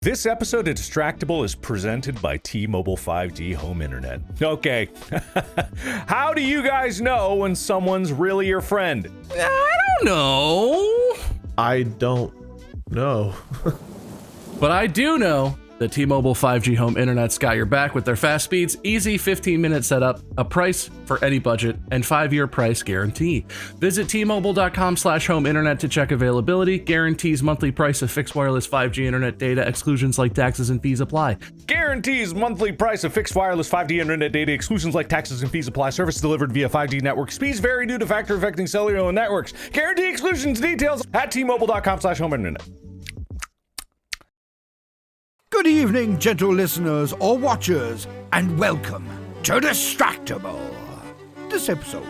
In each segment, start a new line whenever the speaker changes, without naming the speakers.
This episode of Distractible is presented by T-Mobile 5G Home Internet. Okay, how do you guys know when someone's really your friend?
I don't know.
I don't know.
But I do know that T-Mobile 5G Home Internet's got your back with their fast speeds, easy 15-minute setup, a price for any budget, and 5-year price guarantee. Visit T-Mobile.com/home internet to check availability. Guarantees monthly price of fixed wireless 5G internet data. Exclusions like taxes and fees apply.
Guarantees monthly price of fixed wireless 5G internet data. Exclusions like taxes and fees apply. Service delivered via 5G network. Speeds vary due to factor affecting cellular networks. Guarantee exclusions details at T-Mobile.com/home internet.
Good evening, gentle listeners or watchers, and welcome to Distractible. This episode,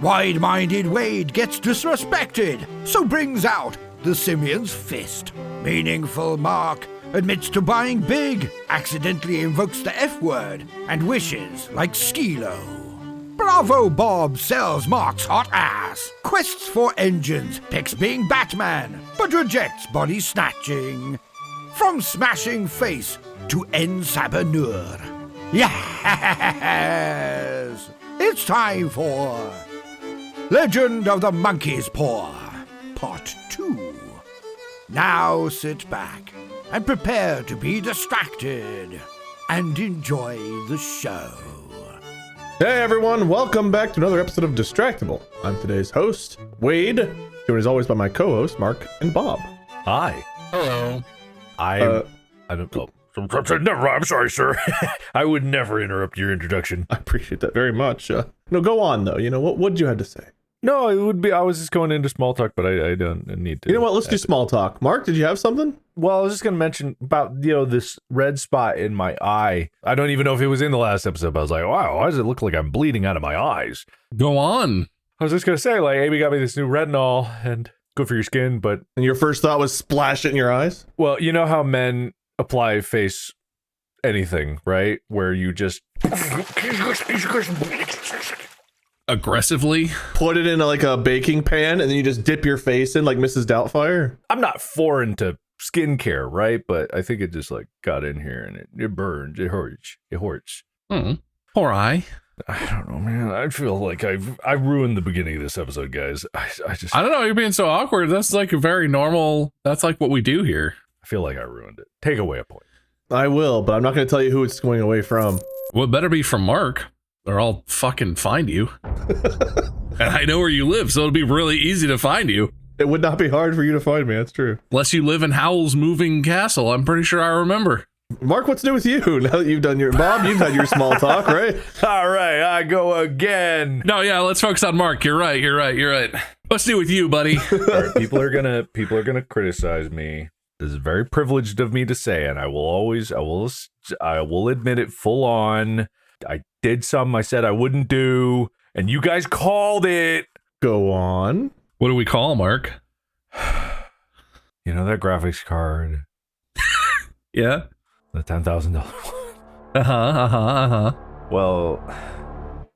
wide-minded Wade gets disrespected, so brings out the Simian's fist. Meaningful Mark admits to buying big, accidentally invokes the F-word, and wishes like Skilo. Bravo Bob sells Mark's hot ass, quests for engines, picks being Batman, but rejects body snatching. From smashing face to ensaboneur. Yes! It's time for Legend of the Monkey's Paw, Part 2. Now sit back and prepare to be distracted and enjoy the show.
Hey everyone, welcome back to another episode of Distractible. I'm today's host, Wade, joined as always by my co-hosts, Mark and Bob.
Hi.
Hello.
I don't know. Never, I'm sorry, sir. I would never interrupt your introduction.
I appreciate that very much. No, go on though. You know, what did you have to say?
No, it would be, I was just going into small talk, but I don't need to.
You know what, let's do small talk. Mark, did you have something?
Well, I was just going to mention about, this red spot in my eye. I don't even know if it was in the last episode, but I was like, wow, why does it look like I'm bleeding out of my eyes?
Go on.
I was just going to say, like, Amy got me this new retinol, and good for your skin, but...
And your first thought was splash it in your eyes?
Well, you know how men apply face anything, right? Where you just...
Aggressively?
Put it in like a baking pan, and then you just dip your face in like Mrs. Doubtfire?
I'm not foreign to skincare, right? But I think it just like got in here and it burns, it hurts,
Poor eye.
I don't know, man. I feel like I ruined the beginning of this episode, guys. I
don't know. You're being so awkward. That's like a very normal. That's like what we do here.
feel like I ruined it. Take away a point.
I will, but I'm not going to tell you who it's going away from.
Well, it better be from Mark, or I'll fucking find you. And I know where you live, so it'll be really easy to find you.
It would not be hard for you to find me. That's true.
Unless you live in Howl's Moving Castle. I'm pretty sure I remember.
Mark, what's new with you? Now that you've done your... Bob, you've had your small talk, right?
All right, I go again.
No, yeah, let's focus on Mark. You're right. What's new with you, buddy?
Right, people are gonna criticize me. This is very privileged of me to say, and I will admit it full on. I did something I said I wouldn't do, and you guys called it.
Go on.
What do we call Mark?
You know that graphics card?
Yeah.
The
$10,000
Well,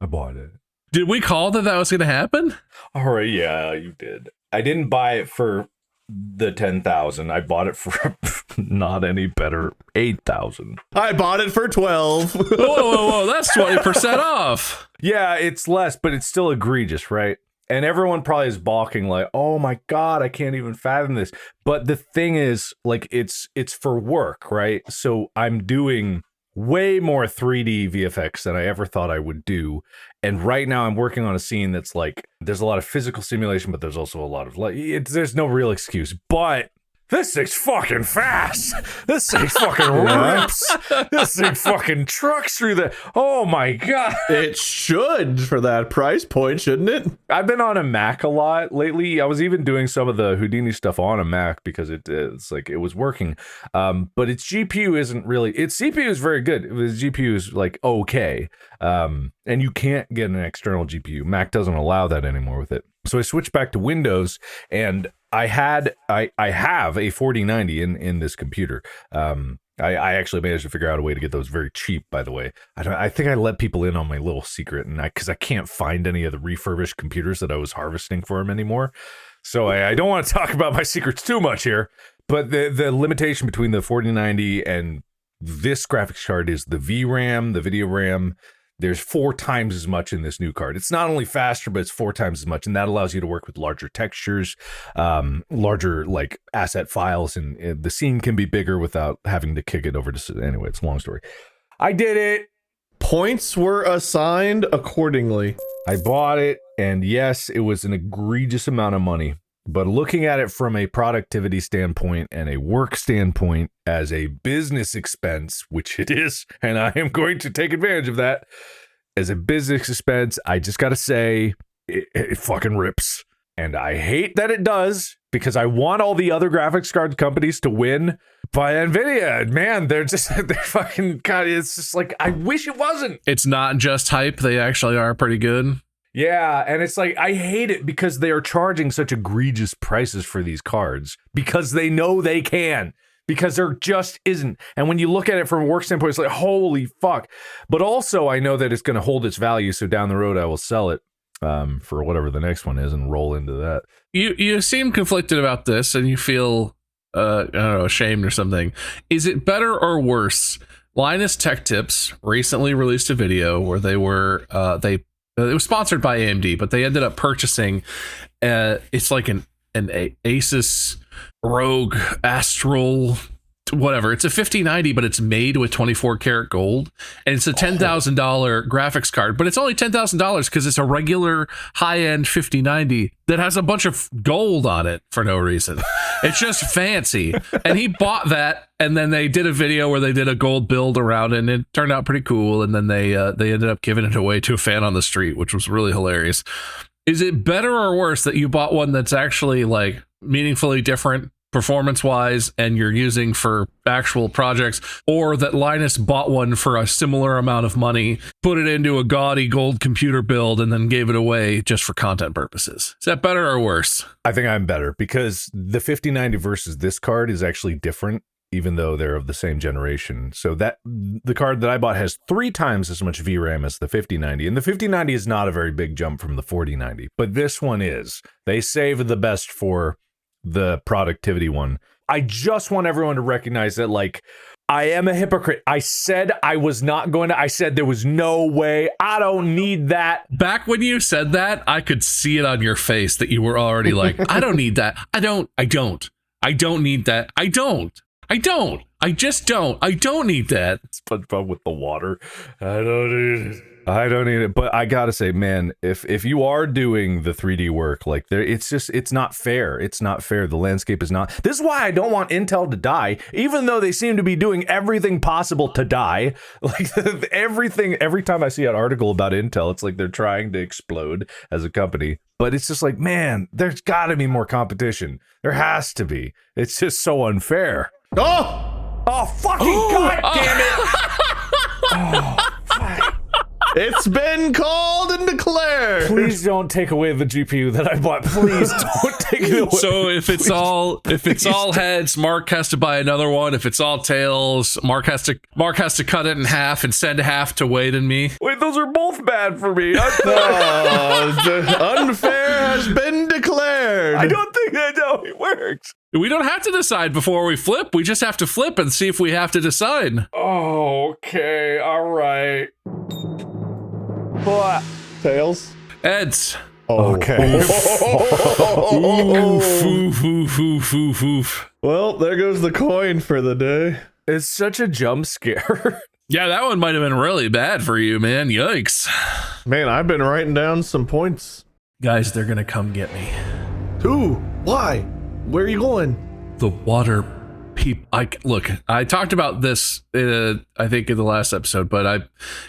I bought it.
Did we call that was going to happen?
All right, yeah, you did. I didn't buy it for the 10,000. I bought it for not any better 8,000.
I bought it for 12.
Whoa, that's 20% off.
Yeah, it's less, but it's still egregious, right? And everyone probably is balking like, oh my God, I can't even fathom this. But the thing is, like, it's for work, right? So I'm doing way more 3D VFX than I ever thought I would do. And right now I'm working on a scene that's like, there's a lot of physical simulation, but there's also a lot of, like, there's no real excuse. But this thing's fucking fast. This thing fucking rips. This thing fucking trucks through the... Oh my God.
It should for that price point, shouldn't it?
I've been on a Mac a lot lately. I was even doing some of the Houdini stuff on a Mac because it's like it was working. But its GPU isn't really... Its CPU is very good. Its GPU is like okay. And you can't get an external GPU. Mac doesn't allow that anymore with it. So I switched back to Windows, and I have a 4090 in this computer. I actually managed to figure out a way to get those very cheap, by the way. I think I let people in on my little secret, and because I can't find any of the refurbished computers that I was harvesting for them anymore. So I don't want to talk about my secrets too much here, But the limitation between the 4090 and this graphics card is the VRAM, the video RAM. There's 4 times as much in this new card. It's not only faster, but it's 4 times as much. And that allows you to work with larger textures, larger like asset files. And the scene can be bigger without having to kick it over to, anyway, it's a long story. I did it.
Points were assigned accordingly.
I bought it. And yes, it was an egregious amount of money. But looking at it from a productivity standpoint and a work standpoint as a business expense, which it is, and I am going to take advantage of that, as a business expense, I just got to say, it fucking rips. And I hate that it does, because I want all the other graphics card companies to win. But NVIDIA, man, they're fucking, God, it's just like, I wish it wasn't.
It's not just hype. They actually are pretty good.
Yeah, and it's like, I hate it because they are charging such egregious prices for these cards because they know they can, because there just isn't. And when you look at it from a work standpoint, it's like, holy fuck. But also, I know that it's going to hold its value, so down the road, I will sell it for whatever the next one is and roll into that.
You seem conflicted about this, and you feel, I don't know, ashamed or something. Is it better or worse? Linus Tech Tips recently released a video where they were, it was sponsored by AMD, but they ended up purchasing, it's like an Asus Rogue Astral, whatever. It's a 5090, but it's made with 24 karat gold, and it's a $10,000 graphics card, but it's only $10,000 because it's a regular high-end 5090 that has a bunch of gold on it for no reason. It's just fancy. And he bought that, and then they did a video where they did a gold build around it, and it turned out pretty cool. And then they ended up giving it away to a fan on the street, which was really hilarious. Is it better or worse that you bought one that's actually like meaningfully different performance-wise and you're using for actual projects, or that Linus bought one for a similar amount of money, put it into a gaudy gold computer build, and then gave it away just for content purposes? Is that better or worse?
I think I'm better, because the 5090 versus this card is actually different, even though they're of the same generation. So that the card that I bought has 3 times as much VRAM as the 5090, and the 5090 is not a very big jump from the 4090, but this one is. They saved the best for the productivity one. I just want everyone to recognize that, like, I am a hypocrite. I said I was not going to. I said there was no way. I don't need that.
Back when you said that, I could see it on your face that you were already like, I don't need that. I don't need that. I just don't need that.
SpongeBob with the water. I don't need it. But I gotta say, man, if you are doing the 3D work, like, it's not fair. It's not fair. The landscape is not. This is why I don't want Intel to die, even though they seem to be doing everything possible to die. Like, everything. Every time I see an article about Intel, it's like they're trying to explode as a company. But it's just like, man, there's got to be more competition. There has to be. It's just so unfair. Oh, fucking God damn it. Oh, fuck.
It's been called and declared.
Please don't take away the GPU that I bought. Please don't take it away.
So if it's all heads, Mark has to buy another one. If it's all tails, Mark has to cut it in half and send half to Wade and me.
Wait, those are both bad for me.
Unfair has been declared.
I don't think that's how it works.
We don't have to decide before we flip. We just have to flip and see if we have to decide.
Oh, okay. All right.
Tails.
Eds.
Okay.
Oof.
Well, there goes the coin for the day.
It's such a jump scare.
Yeah, that one might have been really bad for you, man. Yikes.
Man, I've been writing down some points.
Guys, they're gonna come get me.
Who? Why? Where are you going?
The water look, I talked about this, I think, in the last episode, but I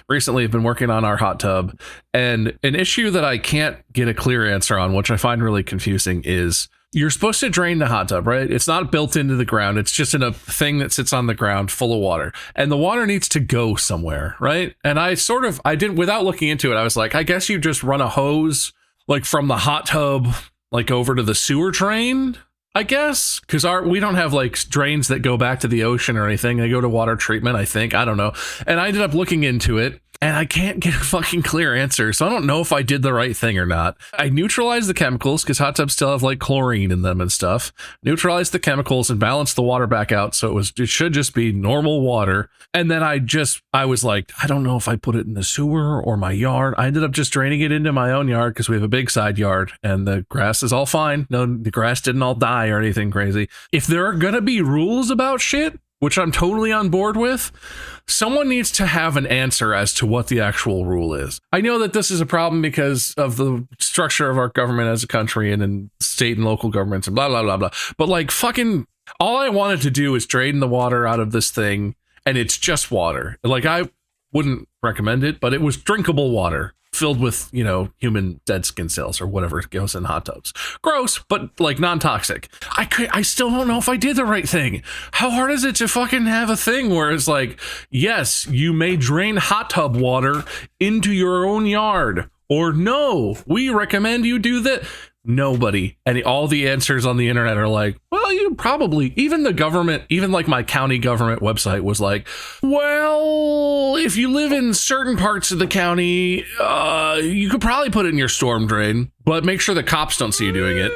recently have been working on our hot tub, and an issue that I can't get a clear answer on, which I find really confusing, is you're supposed to drain the hot tub, right? It's not built into the ground. It's just in a thing that sits on the ground full of water, and the water needs to go somewhere, right? And I didn't, without looking into it, I was like, I guess you just run a hose like from the hot tub like over to the sewer drain, I guess, because we don't have like drains that go back to the ocean or anything. They go to water treatment, I think. I don't know. And I ended up looking into it, and I can't get a fucking clear answer. So I don't know if I did the right thing or not. I neutralized the chemicals because hot tubs still have like chlorine in them and stuff. Neutralized the chemicals and balanced the water back out. So it should just be normal water. And then I was like, I don't know if I put it in the sewer or my yard. I ended up just draining it into my own yard because we have a big side yard and the grass is all fine. No, the grass didn't all die or anything crazy. If there are going to be rules about shit, which I'm totally on board with, someone needs to have an answer as to what the actual rule is. I know that this is a problem because of the structure of our government as a country and in state and local governments and blah, blah, blah, blah. But like fucking all I wanted to do is drain the water out of this thing, and it's just water. Like I wouldn't recommend it, but it was drinkable water filled with, human dead skin cells or whatever goes in hot tubs. Gross, but like non-toxic. I still don't know if I did the right thing. How hard is it to fucking have a thing where it's like, yes, you may drain hot tub water into your own yard, or no, we recommend you do that. Nobody. And all the answers on the internet are like, well, you probably, even the government, even like my county government website was like, well, if you live in certain parts of the county, you could probably put it in your storm drain, but make sure the cops don't see you doing it.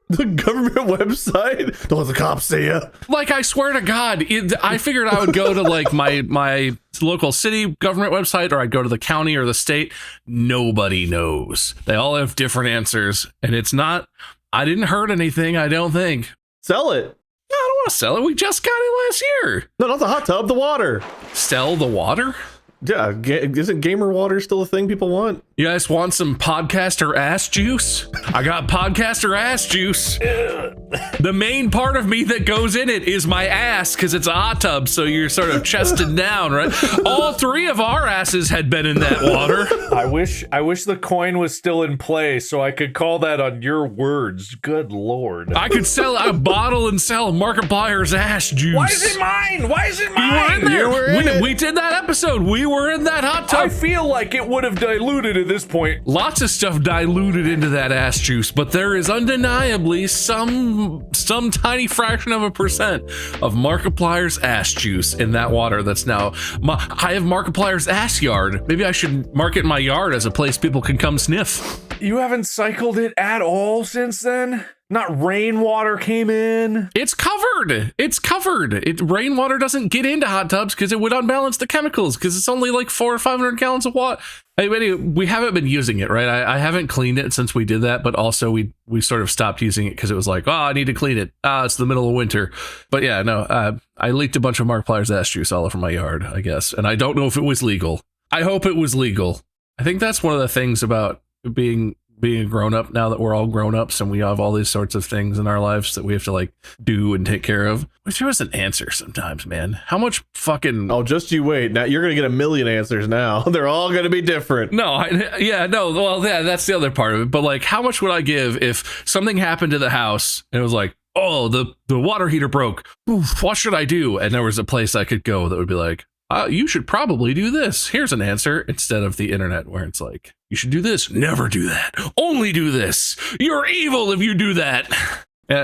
The government website? Don't let the cops see you.
Like, I swear to God, I figured I would go to like my local city government website, or I'd go to the county or the state. Nobody knows. They all have different answers, and it's not, I didn't hurt anything, I don't think.
Sell it.
No, I don't want to sell it. We just got it last year.
No, not the hot tub, the water.
Sell the water?
Yeah, isn't gamer water still a thing people want?
You guys want some podcaster ass juice? I got podcaster ass juice. The main part of me that goes in it is my ass, because it's a hot tub, so you're sort of chested down, right? All three of our asses had been in that water.
I wish the coin was still in play so I could call that on your words. Good Lord.
I could sell a bottle and sell Markiplier's ass juice.
Why is it mine? Why is it mine?
You were in there.
You were in it.
We did that episode. We were in that hot tub.
I feel like it would have diluted at this point.
Lots of stuff diluted into that ass juice, but there is undeniably some tiny fraction of a % of Markiplier's ass juice in that water that's now... I have Markiplier's ass yard. Maybe I should market my yard as a place people can come sniff.
You haven't cycled it at all since then? Not rainwater came in?
It's covered. It's covered. Rainwater doesn't get into hot tubs because it would unbalance the chemicals, because it's only like 400 or 500 gallons of water. Anyway, we haven't been using it, right? I haven't cleaned it since we did that, but also we sort of stopped using it because it was like, oh, I need to clean it. It's the middle of winter. But yeah, no, I leaked a bunch of Markiplier's ass juice all over my yard, I guess. And I don't know if it was legal. I hope it was legal. I think that's one of the things about being a grown up now that we're all grown ups and we have all these sorts of things in our lives that we have to like do and take care of. Wish there was an answer sometimes, man. How much fucking...
Oh, just you wait. Now you're going to get a million answers now. They're all going to be different.
No, that's the other part of it. But like, how much would I give if something happened to the house and it was like, oh, the water heater broke. Oof, what should I do? And there was a place I could go that would be like, you should probably do this. Here's an answer, instead of the internet where it's like, you should do this. Never do that. Only do this. You're evil if you do that.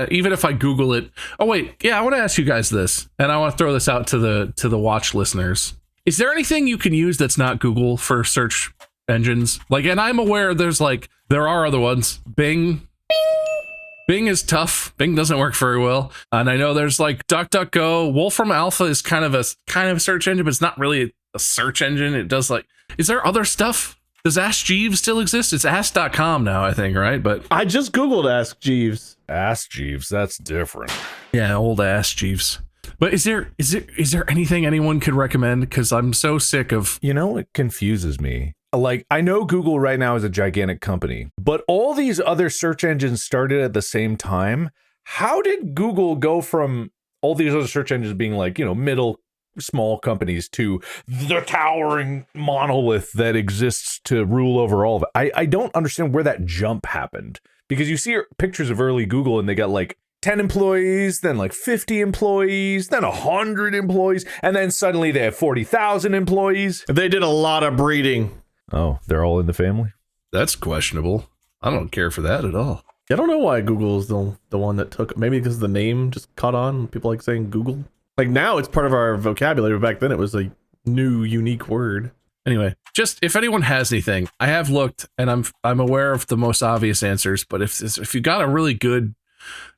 Even if I Google it. Oh, wait. Yeah, I want to ask you guys this, and I want to throw this out to the watch listeners. Is there anything you can use that's not Google for search engines? Like, and I'm aware there are other ones. Bing is tough. Bing doesn't work very well. And I know there's like DuckDuckGo. Wolfram Alpha is kind of a search engine, but it's not really a search engine. It does like, is there other stuff? Does Ask Jeeves still exist? It's ask.com now, I think, right? But
I just Googled Ask Jeeves.
Ask Jeeves, that's different.
Yeah, old Ask Jeeves. But is there anything anyone could recommend? Because I'm so sick of...
You know, it confuses me. Like, I know Google right now is a gigantic company, but all these other search engines started at the same time. How did Google go from all these other search engines being like, middle, small companies to the towering monolith that exists to rule over all of it? I don't understand where that jump happened, because you see pictures of early Google and they got like 10 employees, then like 50 employees, then 100 employees, and then suddenly they have 40,000 employees.
They did a lot of breeding.
Oh, they're all in the family?
That's questionable. I don't care for that at all.
I don't know why Google is the one that took, maybe because the name just caught on. People like saying Google. Like now it's part of our vocabulary, but back then it was a new, unique word.
Anyway, just if anyone has anything, I have looked and I'm aware of the most obvious answers, but if you got a really good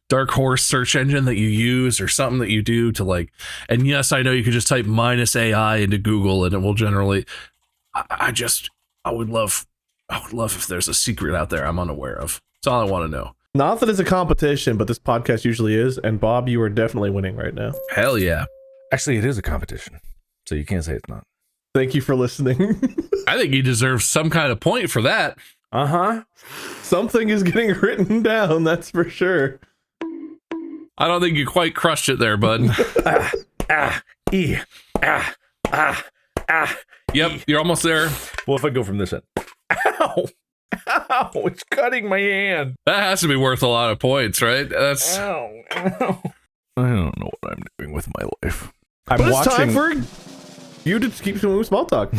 dark horse search engine that you use or something that you do to like, and yes, I know you could just type -AI into Google and it will generally, I would love if there's a secret out there I'm unaware of. That's all I want to know.
Not that it's a competition, but this podcast usually is. And Bob, you are definitely winning right now.
Hell yeah.
Actually, it is a competition, so you can't say it's not.
Thank you for listening.
I think he deserves some kind of point for that.
Something is getting written down, that's for sure.
I don't think you quite crushed it there, bud. Yep, you're almost there.
Well, if I go from this end. Ow! Ow! It's cutting my hand.
That has to be worth a lot of points, right? That's.
Ow! Ow! I don't know what I'm doing with my life. I'm
But it's
watching.
time for you to keep doing small talk.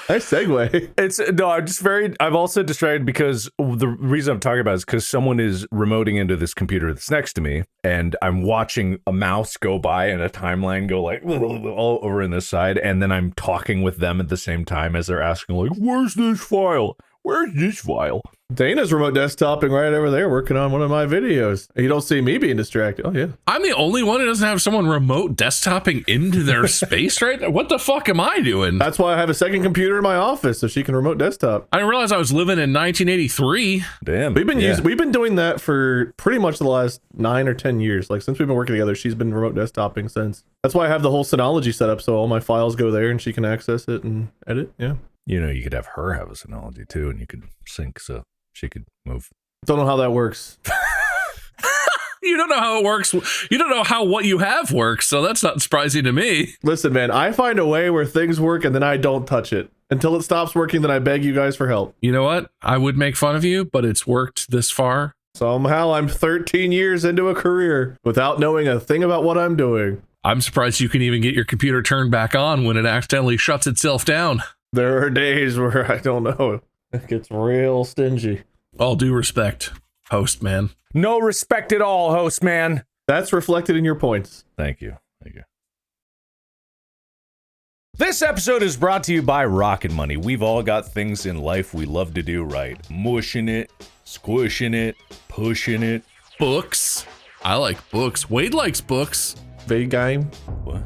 Nice segue.
I'm also distracted because the reason I'm talking about it is because someone is remoting into this computer that's next to me, and I'm watching a mouse go by and a timeline go like all over in this side, and then I'm talking with them at the same time as they're asking like, "Where's this file? Where's this file?"
Dana's remote desktoping right over there, working on one of my videos. You don't see me being distracted. Oh, yeah.
I'm the only one who doesn't have someone remote desktoping into their space, right? What the fuck am I doing?
That's why I have a second computer in my office so she can remote desktop.
I didn't realize I was living in 1983.
Damn.
We've been doing that for pretty much the last 9 or 10 years. Like since we've been working together, she's been remote desktoping since. That's why I have the whole Synology set up so all my files go there and she can access it and edit. Yeah.
You know, you could have her have a Synology too, and you could sync so she could move.
Don't know how that works.
You don't know how it works. You don't know how what you have works, so that's not surprising to me.
Listen, man, I find a way where things work and then I don't touch it. Until it stops working, then I beg you guys for help.
You know what? I would make fun of you, but it's worked this far.
Somehow I'm 13 years into a career without knowing a thing about what I'm doing.
I'm surprised you can even get your computer turned back on when it accidentally shuts itself down.
There are days where I don't know. It gets real stingy.
All due respect, host man.
No respect at all, host man.
That's reflected in your points.
Thank you. Thank you. This episode is brought to you by Rocket Money. We've all got things in life we love to do right. Mushing it, squishing it, pushing it.
Books. I like books. Wade likes books.
Video game.
What?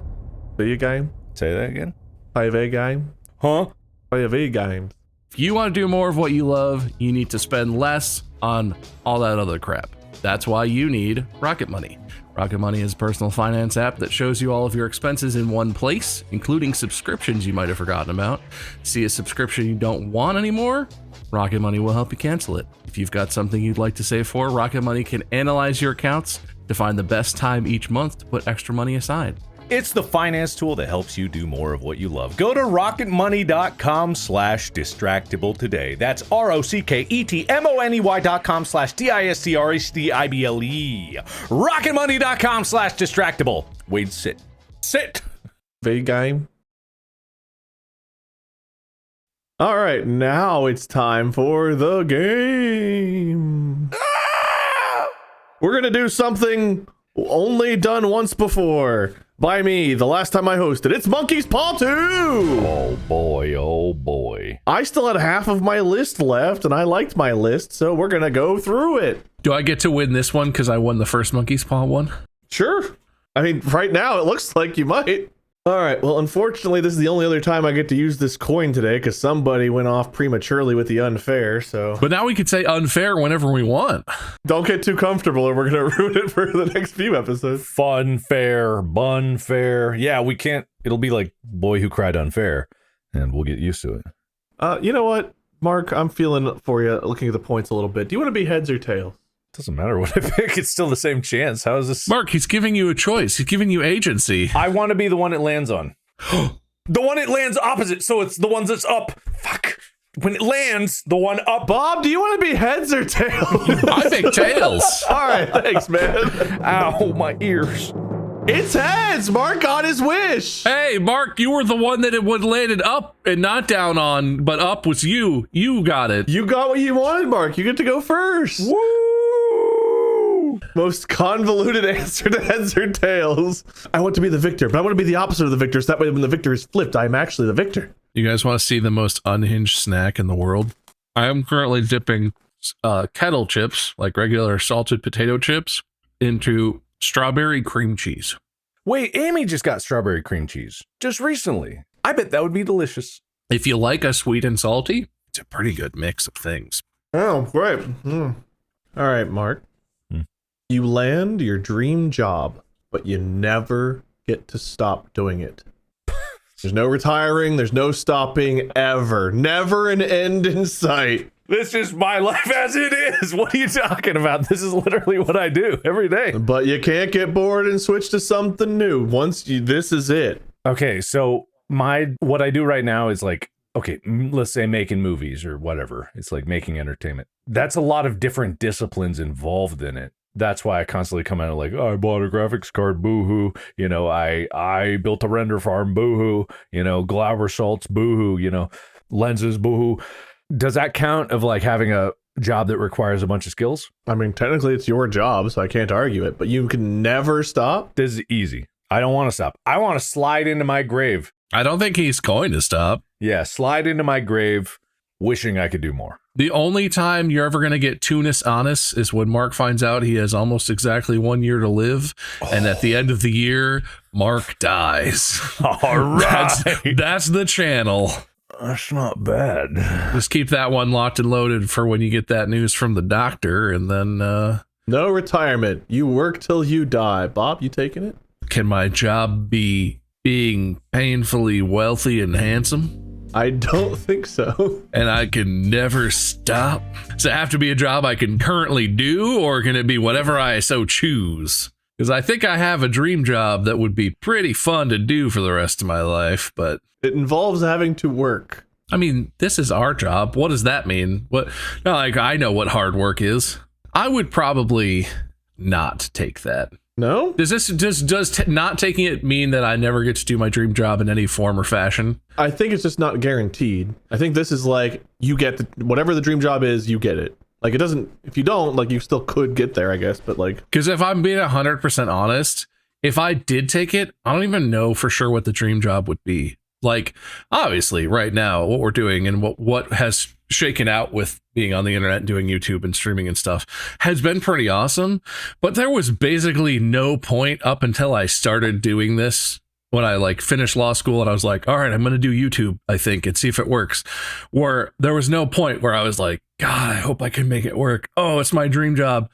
Video game.
Say that again?
Play a video game.
Huh?
Play a video game.
If you want to do more of what you love, you need to spend less on all that other crap. That's why you need Rocket Money. Rocket Money is a personal finance app that shows you all of your expenses in one place, including subscriptions you might have forgotten about. See a subscription you don't want anymore? Rocket Money will help you cancel it. If you've got something you'd like to save for, Rocket Money can analyze your accounts to find the best time each month to put extra money aside.
It's the finance tool that helps you do more of what you love. Go to rocketmoney.com/distractible today. That's ROCKETMONEY.com/DISTRACTIBLE. Rocketmoney.com/distractible. Wade, sit. Sit.
Video game. All right, now it's time for the game. We're going to do something only done once before. By me, the last time I hosted. It's Monkey's Paw 2!
Oh boy, oh boy.
I still had half of my list left, and I liked my list, so we're gonna go through it.
Do I get to win this one because I won the first Monkey's Paw one?
Sure. I mean, right now, it looks like you might. All right, well, unfortunately, this is the only other time I get to use this coin today, because somebody went off prematurely with the unfair, so...
But now we can say unfair whenever we want.
Don't get too comfortable, or we're gonna ruin it for the next few episodes.
Fun fair, bun fair. Yeah, we can't. It'll be like Boy Who Cried Unfair, and we'll get used to it.
You know what, Mark? I'm feeling for you, looking at the points a little bit. Do you want to be heads or tails?
Doesn't matter what I pick. It's still the same chance. How is this?
Mark, he's giving you a choice. He's giving you agency.
I want to be the one it lands on. The one it lands opposite, so it's the ones that's up. Fuck. When it lands, the one up.
Bob, do you want to be heads or tails?
I pick tails.
All right, thanks, man.
Ow, my ears.
It's heads. Mark got his wish.
Hey, Mark, you were the one that it would landed up and not down on, but up was you. You got it.
You got what you wanted, Mark. You get to go first.
Woo!
Most convoluted answer to heads or tails. I want to be the victor, but I want to be the opposite of the victor. So that way when the victor is flipped, I'm actually the victor.
You guys want to see the most unhinged snack in the world? I am currently dipping kettle chips, like regular salted potato chips, into strawberry cream cheese.
Wait, Amy just got strawberry cream cheese just recently. I bet that would be delicious.
If you like a sweet and salty, it's a pretty good mix of things.
Oh, great. All right, Mark. You land your dream job, but you never get to stop doing it. There's no retiring. There's no stopping ever. Never an end in sight.
This is my life as it is. What are you talking about? This is literally what I do every day.
But you can't get bored and switch to something new. This is it.
Okay, so what I do right now is like, okay, let's say making movies or whatever. It's like making entertainment. That's a lot of different disciplines involved in it. That's why I constantly come out like, oh, I bought a graphics card, boohoo. You know, I built a render farm, boohoo. You know, Glauber salts, boohoo. You know, lenses, boohoo. Does that count of like having a job that requires a bunch of skills?
I mean, technically it's your job, so I can't argue it, but you can never stop.
This is easy. I don't want to stop. I want to slide into my grave.
I don't think he's going to stop.
Yeah, slide into my grave wishing I could do more.
The only time you're ever going to get Tunis honest is when Mark finds out he has almost exactly 1 year to live. And at the end of the year, Mark dies.
All right.
That's the channel.
That's not bad.
Just keep that one locked and loaded for when you get that news from the doctor, and then
no retirement. You work till you die. Bob, you taking it?
Can my job be being painfully wealthy and handsome?
I don't think so.
And I can never stop? Does it have to be a job I can currently do, or can it be whatever I so choose? Because I think I have a dream job that would be pretty fun to do for the rest of my life, but
it involves having to work.
I mean, this is our job. What does that mean? Like, I know what hard work is. I would probably not take that.
No? Does
not taking it mean that I never get to do my dream job in any form or fashion?
I think it's just not guaranteed. I think this is like, you get whatever the dream job is, you get it. Like, it doesn't, if you don't, like, you still could get there, I guess, but like.
Because if I'm being 100% honest, if I did take it, I don't even know for sure what the dream job would be. Like, obviously, right now, what we're doing and what has shaken out with being on the internet and doing YouTube and streaming and stuff has been pretty awesome. But there was basically no point up until I started doing this, when I like finished law school and I was like, all right, I'm going to do YouTube, I think, and see if it works. Where there was no point where I was like, God, I hope I can make it work. Oh, it's my dream job.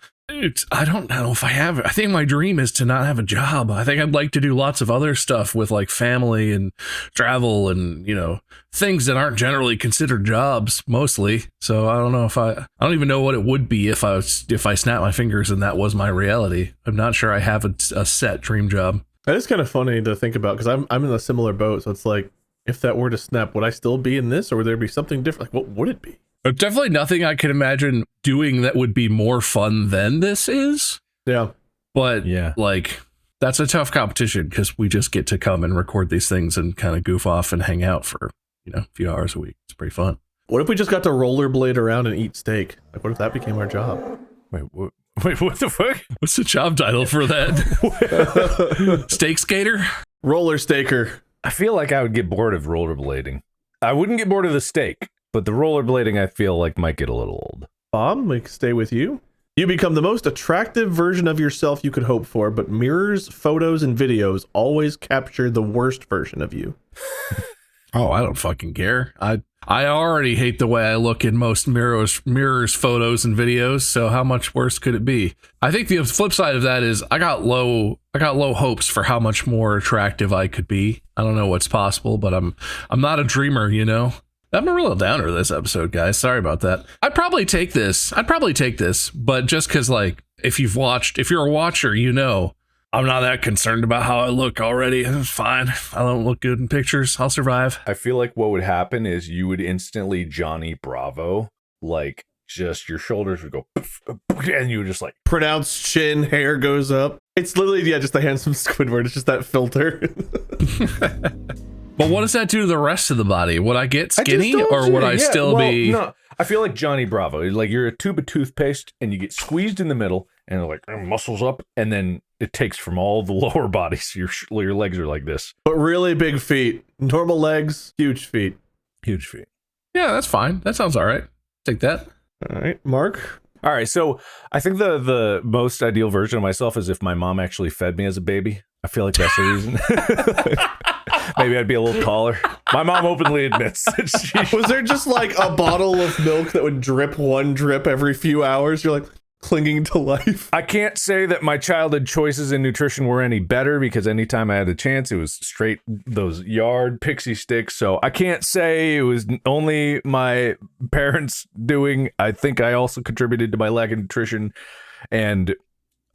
I don't know if I have it. I think my dream is to not have a job. I think I'd like to do lots of other stuff with like family and travel and, you know, things that aren't generally considered jobs mostly. So I don't know if I don't even know what it would be if I snapped my fingers and that was my reality. I'm not sure I have a set dream job.
That is kind of funny to think about because I'm in a similar boat. So it's like, if that were to snap, would I still be in this or would there be something different? Like, what would it be?
Definitely nothing I could imagine doing that would be more fun than this is.
Yeah.
But
yeah,
like, that's a tough competition because we just get to come and record these things and kind of goof off and hang out for, you know, a few hours a week. It's pretty fun.
What if we just got to rollerblade around and eat steak? Like, what if that became our job?
Wait, what the fuck?
What's the job title for that? Steak skater?
Roller staker.
I feel like I would get bored of rollerblading. I wouldn't get bored of the steak, but the rollerblading I feel like might get a little old.
Bob, we can stay with you. You become the most attractive version of yourself you could hope for, but mirrors, photos, and videos always capture the worst version of you.
Oh, I don't fucking care. I already hate the way I look in most mirrors, photos, and videos. So how much worse could it be? I think the flip side of that is I got low hopes for how much more attractive I could be. I don't know what's possible, but I'm not a dreamer, you know. I'm a real downer this episode, guys. Sorry about that. I'd probably take this, but just because, like, if you're a watcher, you know, I'm not that concerned about how I look already. It's fine. I don't look good in pictures. I'll survive.
I feel like what would happen is you would instantly Johnny Bravo, like, just your shoulders would go, and you would just like
Pronounced chin, hair goes up. It's literally, just the handsome Squidward. It's just that filter.
But what does that do to the rest of the body? Would I get skinny, or would I still be?
No, I feel like Johnny Bravo. Like you're a tube of toothpaste, and you get squeezed in the middle, and like muscles up, and then it takes from all the lower bodies. Your legs are like this,
But really big feet. Normal legs, huge feet.
huge feet.
Yeah, that's fine. That sounds all right. Take that.
All right, Mark.
All right, so I think the most ideal version of myself is if my mom actually fed me as a baby. I feel like that's the reason. Maybe I'd be a little taller. My mom openly admits that she
Was there just like a bottle of milk that would drip one drip every few hours? You're like clinging to life.
I can't say that my childhood choices in nutrition were any better because anytime I had a chance, it was straight those yard pixie sticks. So I can't say it was only my parents doing. I think I also contributed to my lack of nutrition. And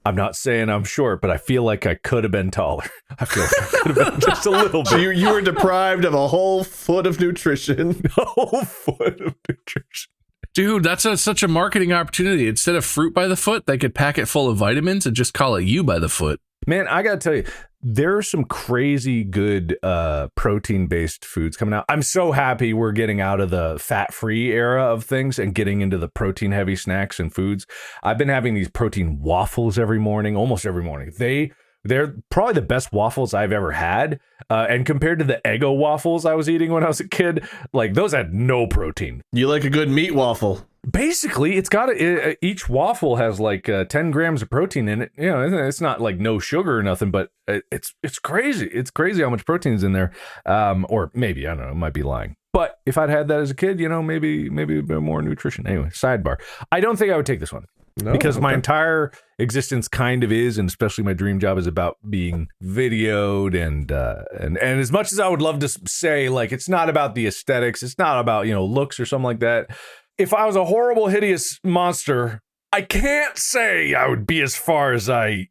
I'm not saying I'm short, but I feel like I could have been taller. I feel like I could have been just a little bit.
So you were deprived of a whole foot of nutrition.
A whole foot of nutrition.
Dude, that's such a marketing opportunity. Instead of fruit by the foot, they could pack it full of vitamins and just call it you by the foot.
Man, I gotta tell you, there are some crazy good protein-based foods coming out. I'm so happy we're getting out of the fat-free era of things and getting into the protein-heavy snacks and foods. I've been having these protein waffles every morning, almost every morning. They're probably the best waffles I've ever had. And compared to the Eggo waffles I was eating when I was a kid, like those had no protein.
You like a good meat waffle.
Basically, it's got each waffle has like 10 grams of protein in it. You know, it's not like no sugar or nothing, but it's crazy. It's crazy how much protein's in there. Or maybe, I don't know, I might be lying. But if I'd had that as a kid, you know, maybe a bit more nutrition. Anyway, sidebar. I don't think I would take this one.
No,
because my
okay.
entire existence kind of is, and especially my dream job is about being videoed and as much as I would love to say, like, it's not about the aesthetics, it's not about, you know, looks or something like that. If I was a horrible, hideous monster, I can't say I would be as far as I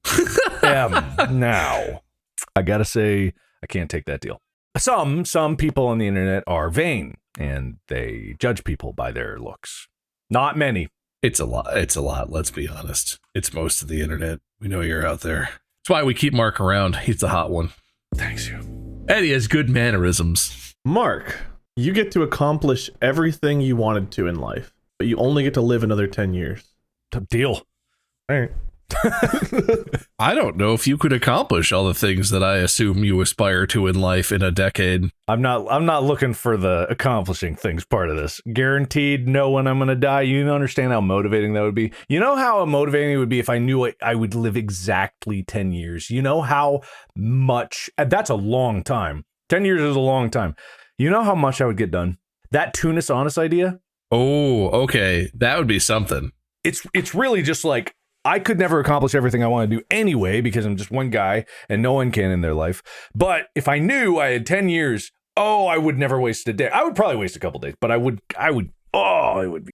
am now. I gotta say, I can't take that deal. Some people on the internet are vain and they judge people by their looks. Not many.
It's a lot. It's a lot. Let's be honest. It's most of the internet. We know you're out there. That's why we keep Mark around. He's the hot one.
Thanks, you.
And he has good mannerisms.
Mark, you get to accomplish everything you wanted to in life, but you only get to live another 10 years.
Deal.
All right.
I don't know if you could accomplish all the things that I assume you aspire to in life in a decade.
I'm not looking for the accomplishing things part of this. Guaranteed know when I'm going to die. You understand how motivating that would be? You know how motivating it would be if I knew I would live exactly 10 years. You know how much, that's a long time. 10 years is a long time. You know how much I would get done? That Tunis Honest idea?
Oh, okay. That would be something.
It's really just like, I could never accomplish everything I want to do anyway because I'm just one guy and no one can in their life. But if I knew I had 10 years, I would never waste a day. I would probably waste a couple days, but it would be.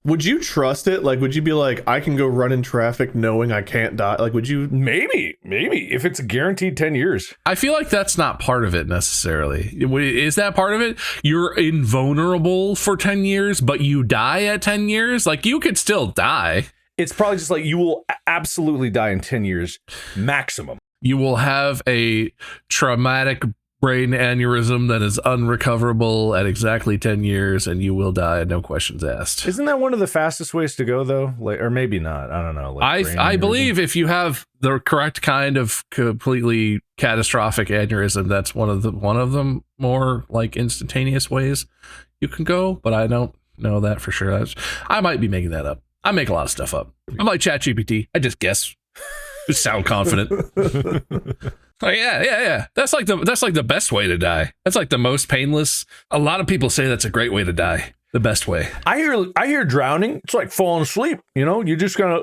Would you trust it? Like, would you be like, I can go run in traffic knowing I can't die? Like, would you?
Maybe if it's a guaranteed 10 years.
I feel like that's not part of it necessarily. Is that part of it? You're invulnerable for 10 years, but you die at 10 years? Like, you could still die.
It's probably just like you will absolutely die in 10 years maximum.
You will have a traumatic brain aneurysm that is unrecoverable at exactly 10 years and you will die, no questions asked.
Isn't that one of the fastest ways to go though? Like, or maybe not. I don't know. Like
I believe if you have the correct kind of completely catastrophic aneurysm, that's one of the more like instantaneous ways you can go, but I don't know that for sure. I might be making that up. I make a lot of stuff up. I'm like ChatGPT. I just guess. Just sound confident. Like, yeah. That's like the best way to die. That's like the most painless. A lot of people say that's a great way to die. The best way.
I hear drowning. It's like falling asleep. You know, you're just gonna,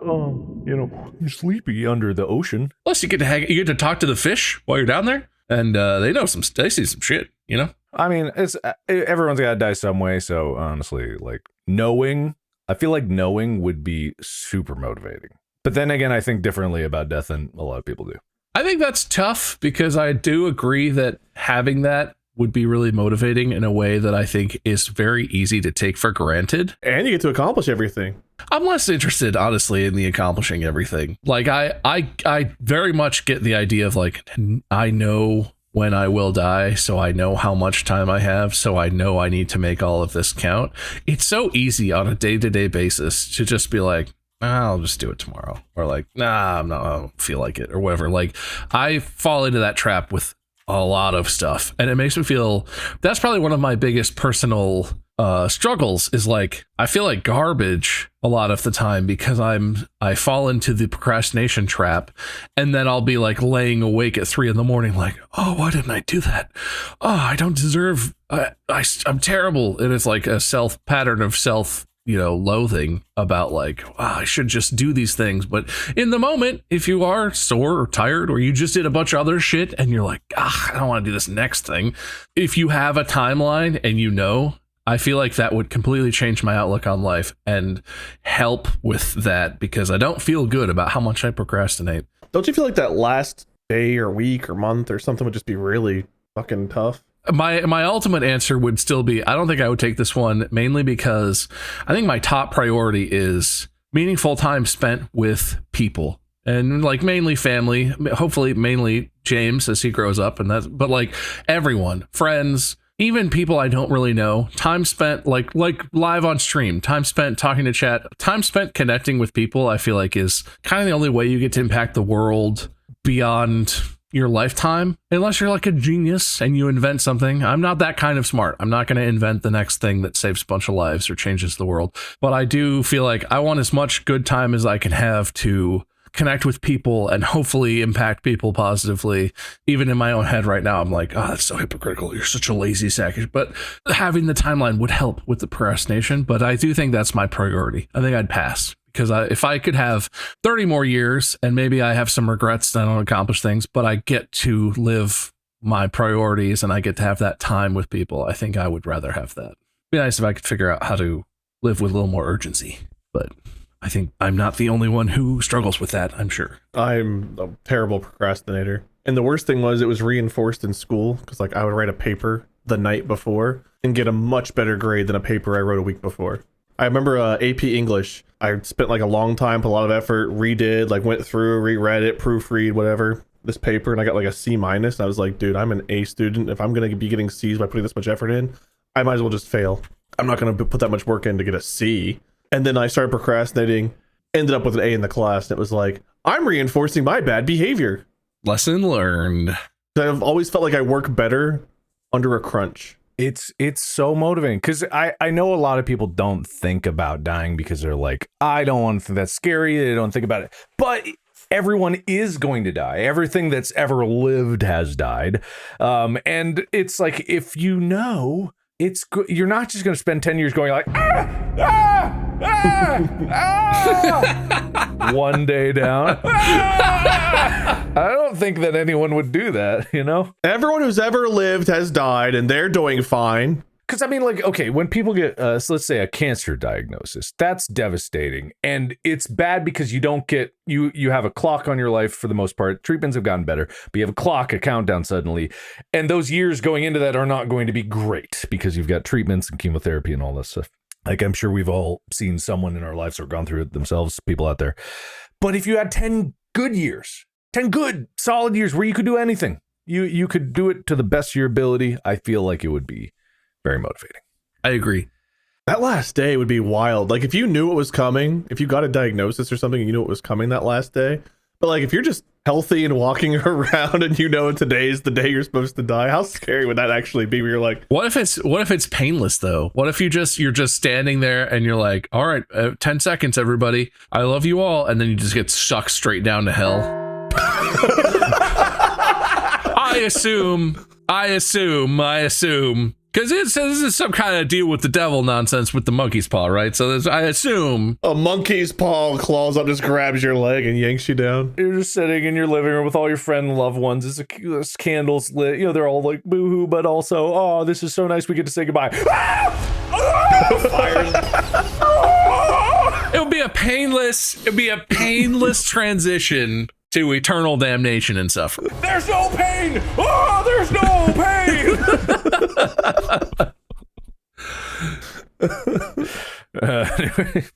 you're sleepy under the ocean.
Plus, you get to talk to the fish while you're down there, and they see some shit. You know.
I mean, everyone's got to die some way. So honestly, like I feel like knowing would be super motivating. But then again, I think differently about death than a lot of people do.
I think that's tough because I do agree that having that would be really motivating in a way that I think is very easy to take for granted.
And you get to accomplish everything.
I'm less interested, honestly, in the accomplishing everything. Like I very much get the idea of like, I know when I will die, so I know how much time I have, so I know I need to make all of this count. It's so easy on a day-to-day basis to just be like, I'll just do it tomorrow, or like, nah, I don't feel like it, or whatever. Like, I fall into that trap with a lot of stuff, and it makes me feel that's probably one of my biggest personal struggles is like I feel like garbage a lot of the time because I fall into the procrastination trap, and then I'll be like laying awake at 3 a.m. like, oh, why didn't I do that? Oh, I don't deserve. I'm terrible, and it's like a pattern of self loathing about like, wow, I should just do these things. But in the moment, if you are sore or tired, or you just did a bunch of other shit and you're like, I don't want to do this next thing. If you have a timeline and I feel like that would completely change my outlook on life and help with that because I don't feel good about how much I procrastinate.
Don't you feel like that last day or week or month or something would just be really fucking tough?
My ultimate answer would still be, I don't think I would take this one, mainly because I think my top priority is meaningful time spent with people, and like mainly family, hopefully mainly James as he grows up, but like everyone, friends, even people I don't really know, time spent like live on stream, time spent talking to chat, time spent connecting with people, I feel like is kind of the only way you get to impact the world beyond your lifetime, unless you're like a genius and you invent something. I'm not that kind of smart. I'm not going to invent the next thing that saves a bunch of lives or changes the world. But I do feel like I want as much good time as I can have to connect with people and hopefully impact people positively. Even in my own head right now, I'm like, oh, that's so hypocritical. You're such a lazy sack. But having the timeline would help with the procrastination. But I do think that's my priority. I think I'd pass. Because if I could have 30 more years and maybe I have some regrets that I don't accomplish things, but I get to live my priorities and I get to have that time with people, I think I would rather have that. It'd be nice if I could figure out how to live with a little more urgency. But I think I'm not the only one who struggles with that, I'm sure.
I'm a terrible procrastinator. And the worst thing was it was reinforced in school because like I would write a paper the night before and get a much better grade than a paper I wrote a week before. I remember AP English. I spent like a long time, put a lot of effort, redid, like went through, reread it, proofread, whatever, this paper, and I got like a C-. And I was like, dude, I'm an A student. If I'm going to be getting C's by putting this much effort in, I might as well just fail. I'm not going to put that much work in to get a C. And then I started procrastinating, ended up with an A in the class. And it was like, I'm reinforcing my bad behavior.
Lesson learned.
I've always felt like I work better under a crunch.
It's so motivating because I know a lot of people don't think about dying because they're like, I don't want to think that's scary. They don't think about it. But everyone is going to die. Everything that's ever lived has died. And it's like, if you know, you're not just going to spend 10 years going like, one day down. I don't think that anyone would do that,
Everyone who's ever lived has died and they're doing fine.
Because I mean, like, okay, when people get, so let's say a cancer diagnosis, that's devastating. And it's bad because you don't get, you have a clock on your life for the most part. Treatments have gotten better, but you have a clock, a countdown suddenly. And those years going into that are not going to be great because you've got treatments and chemotherapy and all this stuff. Like, I'm sure we've all seen someone in our lives or gone through it themselves, people out there. But if you had 10 good years, 10 good solid years where you could do anything, you could do it to the best of your ability, I feel like it would be very motivating.
I agree.
That last day would be wild. Like if you knew it was coming, if you got a diagnosis or something and you knew it was coming that last day. But like if you're just healthy and walking around and today's the day you're supposed to die, how scary would that actually be? Where you're like,
what if it's painless though? What if you're just standing there and you're like, all right, 10 seconds, everybody. I love you all. And then you just get sucked straight down to hell. I assume. Because it says this is some kind of deal with the devil nonsense with the monkey's paw, right? So I assume
a monkey's paw claws up, just grabs your leg and yanks you down.
You're just sitting in your living room with all your friend and loved ones. There's candles lit. They're all like boo-hoo, but also, oh, this is so nice. We get to say goodbye. Fire.
It'd be a painless transition to eternal damnation and suffering.
There's no pain. Oh, there's no pain. Anyway.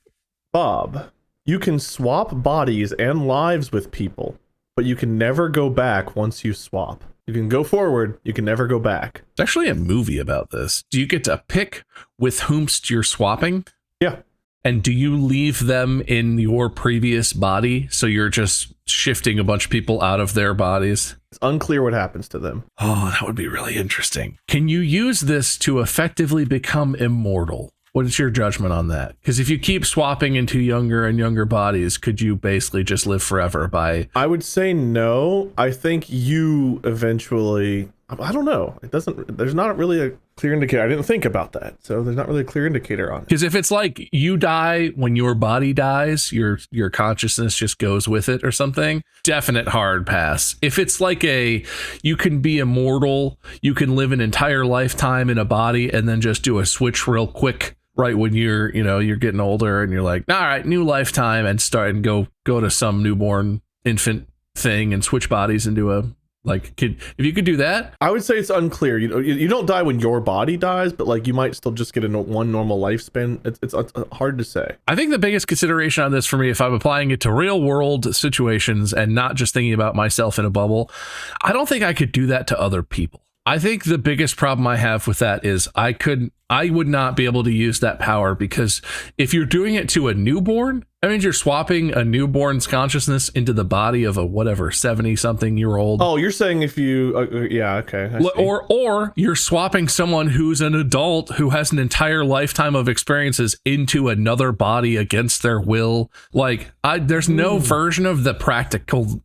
Bob, you can swap bodies and lives with people, but you can never go back once you swap. You can go forward, you can never go back.
There's actually a movie about this. Do you get to pick with whomst you're swapping?
Yeah.
And do you leave them in your previous body? So you're just shifting a bunch of people out of their bodies?
It's unclear what happens to them.
Oh, that would be really interesting. Can you use this to effectively become immortal? What is your judgment on that? Because if you keep swapping into younger and younger bodies, could you basically just live forever by...
I would say no. I think you eventually... I don't know. It doesn't... There's not really a clear indicator. I didn't think about that. So there's not really a clear indicator on it.
Because if it's like you die when your body dies, your consciousness just goes with it or something, definite hard pass. If it's like you can be immortal, you can live an entire lifetime in a body and then just do a switch real quick right when you're getting older and you're like, all right, new lifetime, and start and go to some newborn infant thing and switch bodies into a... Like, if you could do that,
I would say it's unclear. You don't die when your body dies, but like you might still just get one normal lifespan. It's hard to say.
I think the biggest consideration on this for me, if I'm applying it to real world situations and not just thinking about myself in a bubble, I don't think I could do that to other people. I think the biggest problem I have with that is I would not be able to use that power, because if you're doing it to a newborn, that means you're swapping a newborn's consciousness into the body of a 70-something-year-old.
Oh, you're saying if you, yeah, okay.
Or you're swapping someone who's an adult who has an entire lifetime of experiences into another body against their will. Like, there's no version of the practical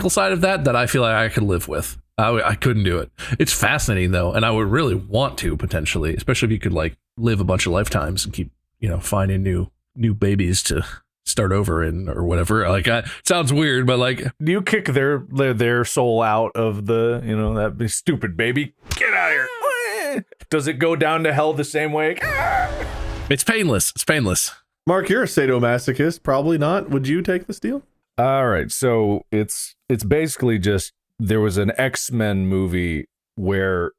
side of that I feel like I could live with. I couldn't do it. It's fascinating though, and I would really want to potentially, especially if you could like live a bunch of lifetimes and keep finding new babies to start over in or whatever. Like, it sounds weird, but like,
do you kick their soul out of the that stupid baby? Get out of here! Does it go down to hell the same way?
It's painless. It's painless.
Mark, you're a sadomasochist. Probably not. Would you take this deal?
All right, so it's basically just, there was an X-Men movie where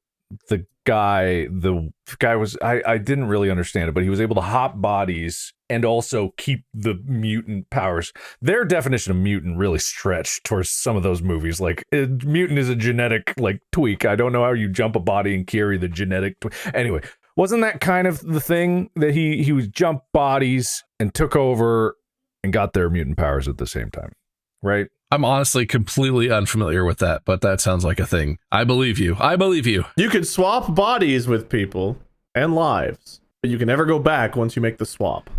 the guy was, I didn't really understand it, but he was able to hop bodies and also keep the mutant powers. Their definition of mutant really stretched towards some of those movies. Like, mutant is a genetic like tweak. I don't know how you jump a body and carry the genetic anyway. Wasn't that kind of the thing that he was jump bodies and took over and got their mutant powers at the same time, right?
I'm honestly completely unfamiliar with that, but that sounds like a thing. I believe you.
You can swap bodies with people and lives, but you can never go back once you make the swap.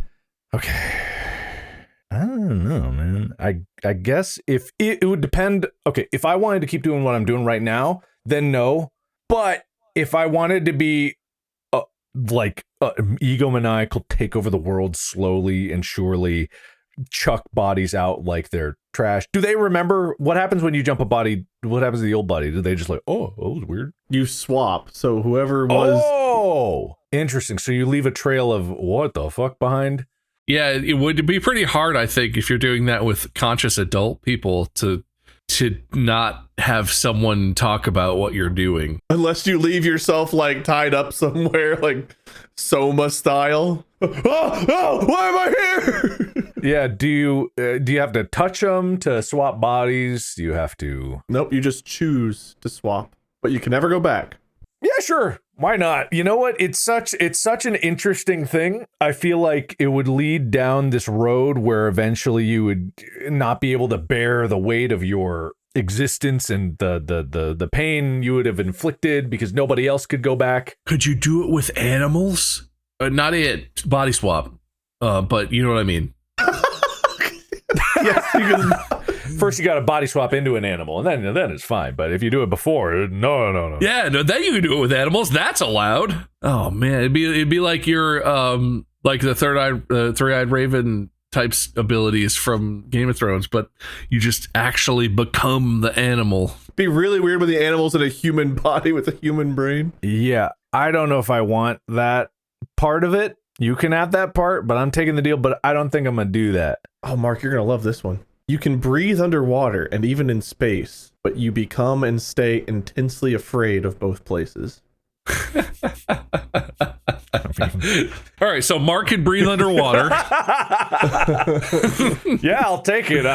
Okay. I don't know, man. I guess if it would depend. Okay, if I wanted to keep doing what I'm doing right now, then no. But if I wanted to be egomaniacal, take over the world slowly and surely, chuck bodies out like they're trash. Do they remember what happens when you jump a body? What happens to the old body? Do they just like, oh, that was weird?
You swap. So whoever was...
Oh, interesting. So you leave a trail of what the fuck behind?
Yeah, it would be pretty hard, I think, if you're doing that with conscious adult people to not have someone talk about what you're doing.
Unless you leave yourself like tied up somewhere, like Soma style. Oh, why am I here?
Yeah, do you have to touch them to swap bodies? Do you have to?
Nope, you just choose to swap, but you can never go back.
Yeah, sure. Why not? You know what? It's such an interesting thing. I feel like it would lead down this road where eventually you would not be able to bear the weight of your existence and the pain you would have inflicted because nobody else could go back.
Could you do it with animals? Not body swap, but you know what I mean.
Yes, you can. First, you got to body swap into an animal, and then it's fine. But if you do it before, no.
Yeah, no, then you can do it with animals. That's allowed. Oh man, it'd be like your like the three-eyed raven types abilities from Game of Thrones, but you just actually become the animal.
Be really weird with the animals in a human body with a human brain.
Yeah, I don't know if I want that part of it. You can have that part, but I'm taking the deal. But I don't think I'm gonna do that.
Oh, Mark, you're gonna love this one. You can breathe underwater and even in space, but you become and stay intensely afraid of both places.
All right, so Mark can breathe underwater.
Yeah, I'll take it.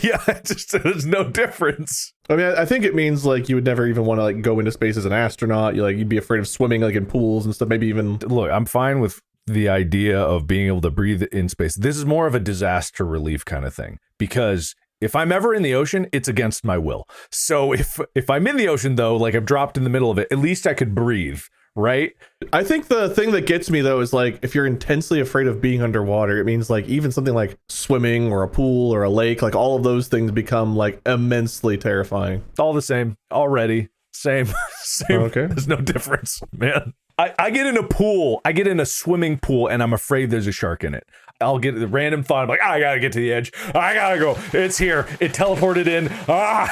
Yeah, just there's no difference.
I mean, I think it means like you would never even want to like go into space as an astronaut. You'd be afraid of swimming like in pools and stuff. Maybe even
Look, I'm fine with the idea of being able to breathe in space. This is more of a disaster relief kind of thing, because if I'm ever in the ocean, it's against my will. So if I'm in the ocean though, like I'm dropped in the middle of it, at least I could breathe, right?
I think the thing that gets me though is like if you're intensely afraid of being underwater, it means like even something like swimming or a pool or a lake, like all of those things become like immensely terrifying.
All the same, already. Same.
Okay.
There's no difference, man. I get in a pool, I get in a swimming pool, and I'm afraid there's a shark in it. I'll get the random thought, I'm like, I gotta get to the edge. I gotta go. It's here. It teleported in. Ah.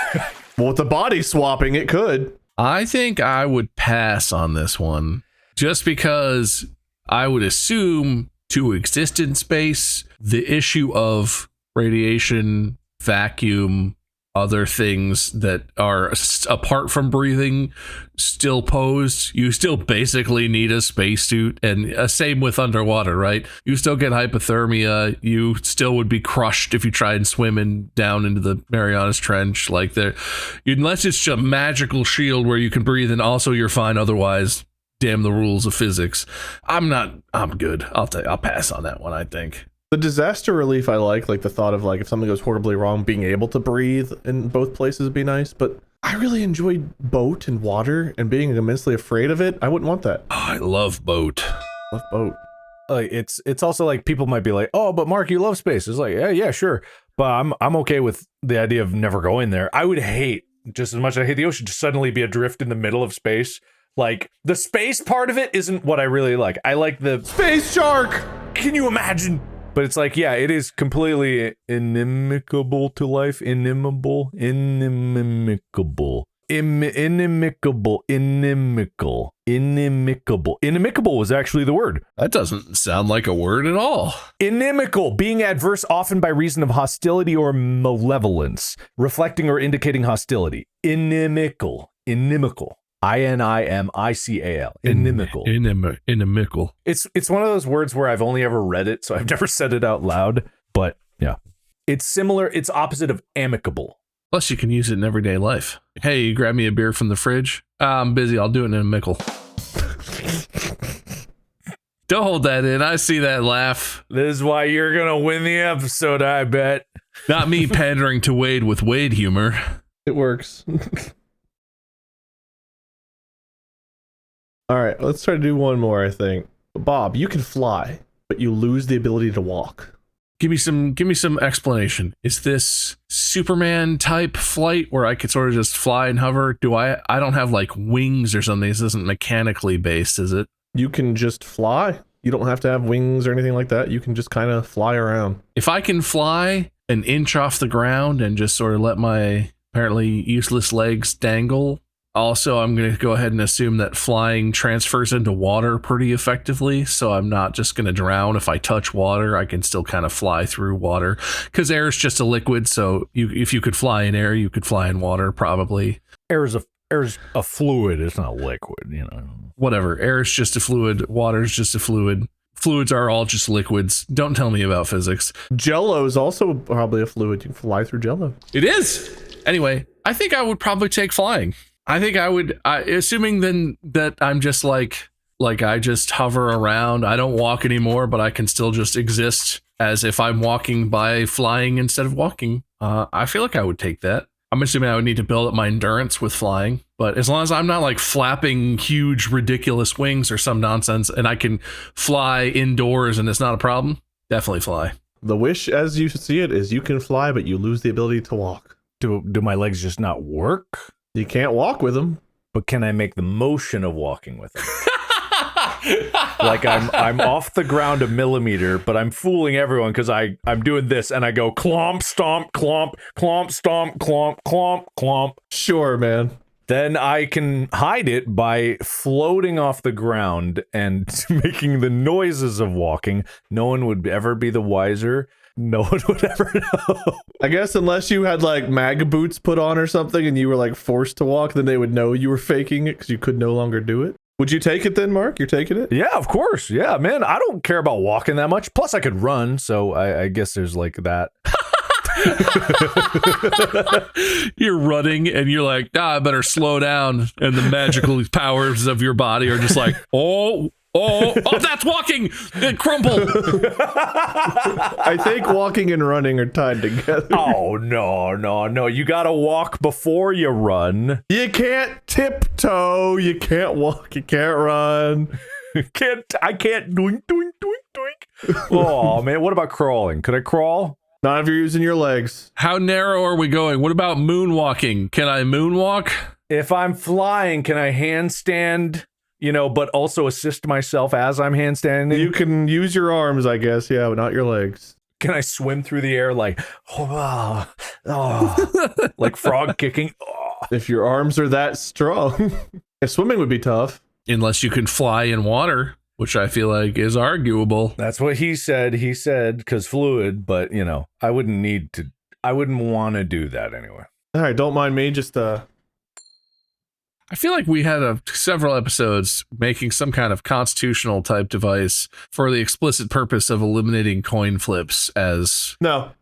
Well, with the body swapping, it could.
I think I would pass on this one, just because I would assume to exist in space, the issue of radiation, vacuum, other things that are apart from breathing still posed. You still basically need a spacesuit, and same with underwater, right? You still get hypothermia. You still would be crushed if you try and swim down into the Marianas Trench. Like unless it's a magical shield where you can breathe and also you're fine otherwise. Damn the rules of physics. I'm good. I'll pass on that one, I think.
The disaster relief I like the thought of like if something goes horribly wrong, being able to breathe in both places would be nice, but I really enjoyed boat and water, and being immensely afraid of it, I wouldn't want that.
Oh, I love boat.
Love boat.
Like it's also like people might be like, oh, but Mark, you love space. It's like, yeah, sure. But I'm okay with the idea of never going there. I would hate, just as much as I hate the ocean, to suddenly be adrift in the middle of space. Like the space part of it isn't what I really like. I like the
Space shark!
Can you imagine? But it's like, yeah, it is completely inimical to life. Inimical. Inimicable was actually the word.
That doesn't sound like a word at all.
Inimical, being adverse often by reason of hostility or malevolence, reflecting or indicating hostility. Inimical. INIMICAL. Inimical.
Inimical.
It's one of those words where I've only ever read it, so I've never said it out loud. But yeah, it's similar. It's opposite of amicable.
Plus, you can use it in everyday life. Hey, you grab me a beer from the fridge. I'm busy. I'll do it in a mickle. Don't hold that in. I see that laugh.
This is why you're gonna win the episode, I bet.
Not me pandering to Wade with Wade humor.
It works. All right, let's try to do one more, I think. Bob, you can fly, but you lose the ability to walk.
Give me some explanation. Is this Superman type flight where I could sort of just fly and hover? I don't have like wings or something. This isn't mechanically based, is it?
You can just fly. You don't have to have wings or anything like that. You can just kind of fly around.
If I can fly an inch off the ground and just sort of let my apparently useless legs dangle. Also, I'm going to go ahead and assume that flying transfers into water pretty effectively, so I'm not just going to drown. If I touch water, I can still kind of fly through water, because air is just a liquid, so if you could fly in air, you could fly in water, probably.
Air's a fluid, it's not a liquid, you know.
Whatever, air is just a fluid, water is just a fluid. Fluids are all just liquids. Don't tell me about physics.
Jello is also probably a fluid. You can fly through Jello.
It is! Anyway, I think I would probably take flying. I think I would, assuming then that I'm just like I just hover around. I don't walk anymore, but I can still just exist as if I'm walking by flying instead of walking. I feel like I would take that. I'm assuming I would need to build up my endurance with flying, but as long as I'm not like flapping huge, ridiculous wings or some nonsense, and I can fly indoors and it's not a problem, definitely fly.
The wish, as you see it, is you can fly, but you lose the ability to walk.
Do my legs just not work?
You can't walk with them.
But can I make the motion of walking with them? Like I'm off the ground a millimeter, but I'm fooling everyone because I'm doing this and I go clomp, stomp, clomp, clomp, stomp, clomp, clomp, clomp.
Sure, man.
Then I can hide it by floating off the ground and making the noises of walking. No one would ever be the wiser. No one would ever know.
I guess unless you had like MAGA boots put on or something and you were like forced to walk, then they would know you were faking it because you could no longer do it. Would you take it then, Mark? You're taking it?
Yeah, of course. Yeah, man. I don't care about walking that much. Plus, I could run, so I guess there's like that.
You're running and you're like, I better slow down. And the magical powers of your body are just like, oh, that's walking. It crumbled.
I think walking and running are tied together.
Oh, no. You got to walk before you run.
You can't tiptoe. You can't walk. You can't run.
I can't doink. Oh, man. What about crawling? Could I crawl?
Not if you're using your legs.
How narrow are we going? What about moonwalking? Can I moonwalk?
If I'm flying, can I handstand, but also assist myself as I'm handstanding?
You can use your arms, I guess, yeah, but not your legs.
Can I swim through the air like, like frog kicking? Oh.
If your arms are that strong. Swimming would be tough.
Unless you can fly in water, which I feel like is arguable.
That's what he said. He said, because fluid, but, I wouldn't want to do that anyway.
All right, don't mind me, just,
I feel like we had several episodes making some kind of constitutional type device for the explicit purpose of eliminating coin flips as...
No,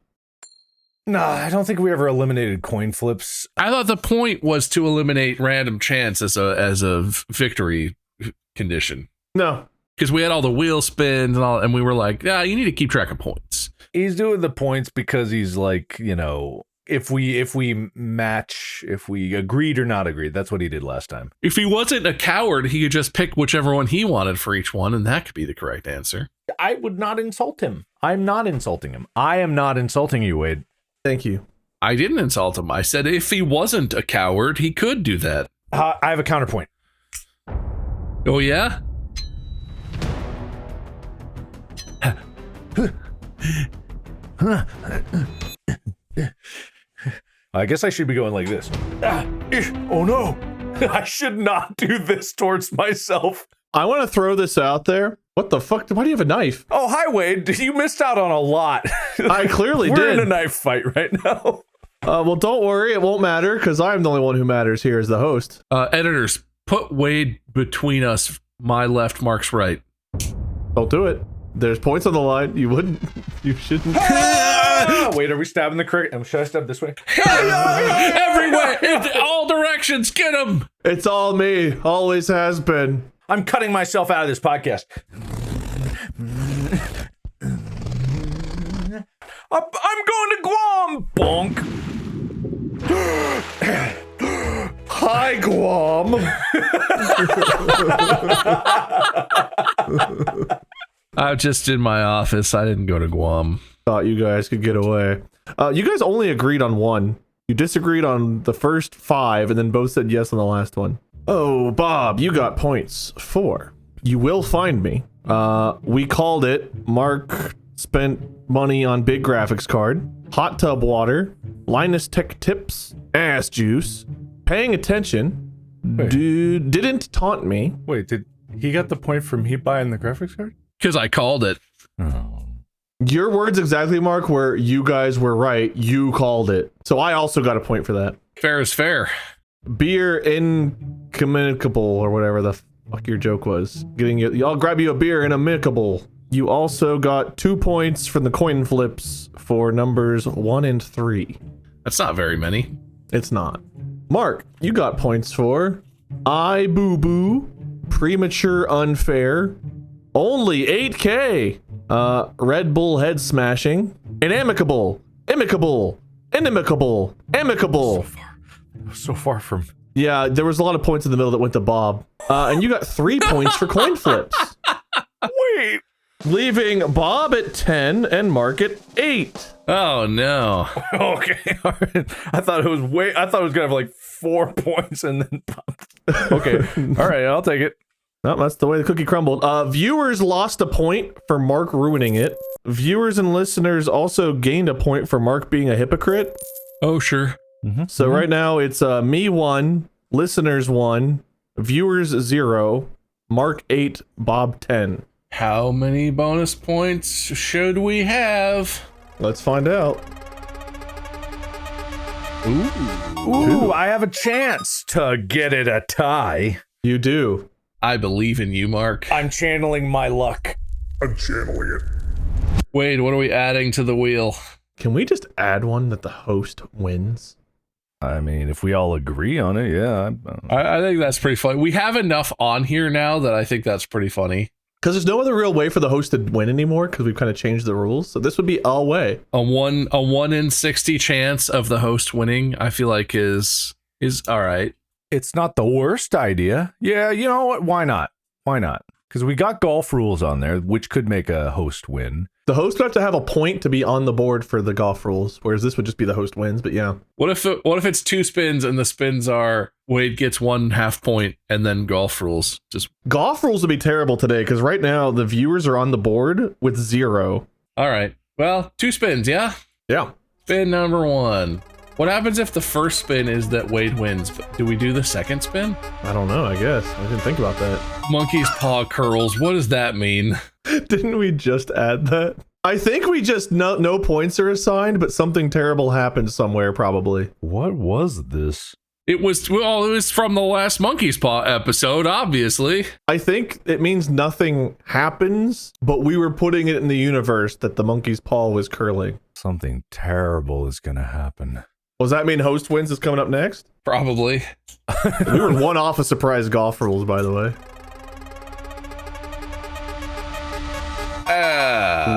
I don't think we ever eliminated coin flips.
I thought the point was to eliminate random chance as a victory condition.
No.
Because we had all the wheel spins and all, and we were like, you need to keep track of points.
He's doing the points because he's like, if we match, if we agreed or not agreed, that's what he did last time.
If he wasn't a coward, he could just pick whichever one he wanted for each one, and that could be the correct answer.
I would not insult him. I'm not insulting him. I am not insulting you, Wade.
Thank you.
I didn't insult him. I said if he wasn't a coward, he could do that.
I have a counterpoint.
Oh, yeah?
I guess I should be going like this. Oh no, I should not do this towards myself.
I want to throw this out there. What the fuck? Why do you have a knife?
Oh, hi, Wade. You missed out on a lot.
I clearly
We're
did.
in a knife fight right now.
Well, don't worry. It won't matter because I'm the only one who matters here as the host.
Editors, put Wade between us. My left, Mark's right.
Don't do it. There's points on the line. You wouldn't. You shouldn't.
Wait, are we stabbing the cricket? Should I stab this way?
Everywhere, in all directions, get him.
It's all me. Always has been.
I'm cutting myself out of this podcast. I'm going to Guam. Bonk.
Hi, Guam.
I'm just in my office. I didn't go to Guam.
Thought you guys could get away. You guys only agreed on one. You disagreed on the first 5 and then both said yes on the last one. Oh, Bob, you got points. 4. You will find me. We called it. Mark spent money on big graphics card, hot tub water, Linus Tech Tips, ass juice, paying attention, dude didn't taunt me.
Wait, did he got the point from he buying the graphics card?
Because I called it.
Oh.
Your words exactly, Mark, where you guys were right. You called it. So I also got a point for that.
Fair is fair.
Beer incommunicable or whatever the fuck your joke was. I'll grab you a beer incommunicable. You also got 2 points from the coin flips for numbers 1 and 3.
That's not very many.
It's not. Mark, you got points for I Boo Boo, Premature Unfair, Only 8K, Red Bull Head Smashing, and Amicable.
So far from.
Yeah, there was a lot of points in the middle that went to Bob. And you got 3 points for coin flips.
Wait.
Leaving Bob at 10 and Mark at 8.
Oh, no.
Okay. All right. I thought it was gonna have like 4 points and then. Okay. All right. I'll take it.
No, that's the way the cookie crumbled. Viewers lost a point for Mark ruining it. Viewers and listeners also gained a point for Mark being a hypocrite.
Oh, sure.
So right now it's me 1, listeners 1, viewers 0, Mark 8, Bob 10.
How many bonus points should we have?
Let's find out.
Ooh, I have a chance to get it a tie.
You do.
I believe in you, Mark.
I'm channeling my luck.
I'm channeling it.
Wade, what are we adding to the wheel?
Can we just add one that the host wins?
I mean, if we all agree on it, yeah.
I think that's pretty funny. We have enough on here now that I think that's pretty funny.
Because there's no other real way for the host to win anymore because we've kind of changed the rules. So this would be a way.
A 1 in 60 chance of the host winning, I feel like is all right.
It's not the worst idea. Yeah, you know what? Why not? Why not? Because we got golf rules on there, which could make a host win.
The host would have to have a point to be on the board for the golf rules, whereas this would just be the host wins, but yeah.
What if it's 2 spins and the spins are Wade gets 1/2 point and then golf rules? Just
golf rules would be terrible today because right now the viewers are on the board with 0.
all right. Well, 2 spins, yeah?
Yeah.
Spin number 1. What happens if the first spin is that Wade wins? Do we do the second spin?
I don't know, I guess. I didn't think about that.
Monkey's paw curls. What does that mean?
Didn't we just add that? I think we just no points are assigned, but something terrible happened somewhere probably.
What was this?
It was from the last Monkey's Paw episode, obviously.
I think it means nothing happens, but we were putting it in the universe that the monkey's paw was curling.
Something terrible is going to happen.
Does that mean host wins is coming up next?
Probably.
We were one off of surprise golf rules, by the way.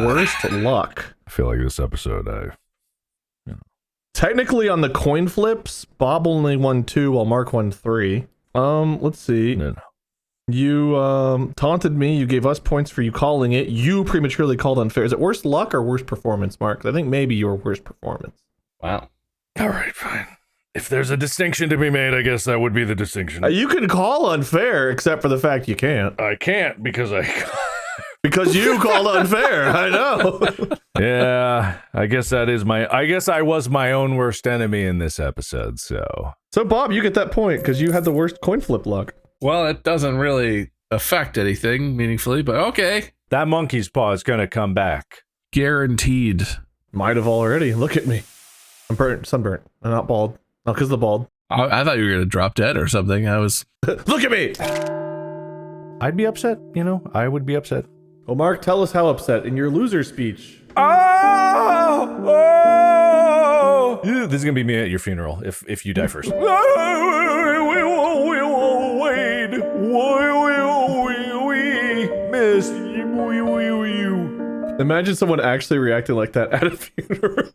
Worst luck.
I feel like this episode,
Technically on the coin flips, Bob only won 2 while Mark won 3. Let's see.
No.
You taunted me. You gave us points for you calling it. You prematurely called unfair. Is it worst luck or worst performance, Mark? I think maybe your worst performance.
Wow.
All right, fine. If there's a distinction to be made, I guess that would be the distinction.
You can call unfair, except for the fact you can't.
I can't because
Because you called unfair. I know.
Yeah, I guess I was my own worst enemy in this episode, so.
So, Bob, you get that point because you had the worst coin flip luck.
Well, it doesn't really affect anything meaningfully, but okay.
That monkey's paw is going to come back.
Guaranteed.
Might have already. Look at me. I'm burnt, sunburnt. I'm not bald. Not because of the bald.
I thought you were going to drop dead or something. I was.
Look at me!
I'd be upset, I would be upset.
Well, Mark, tell us how upset in your loser speech.
Oh! This is going to be me at your funeral if you die first. Wade, we miss you.
Imagine someone actually reacting like that at a funeral.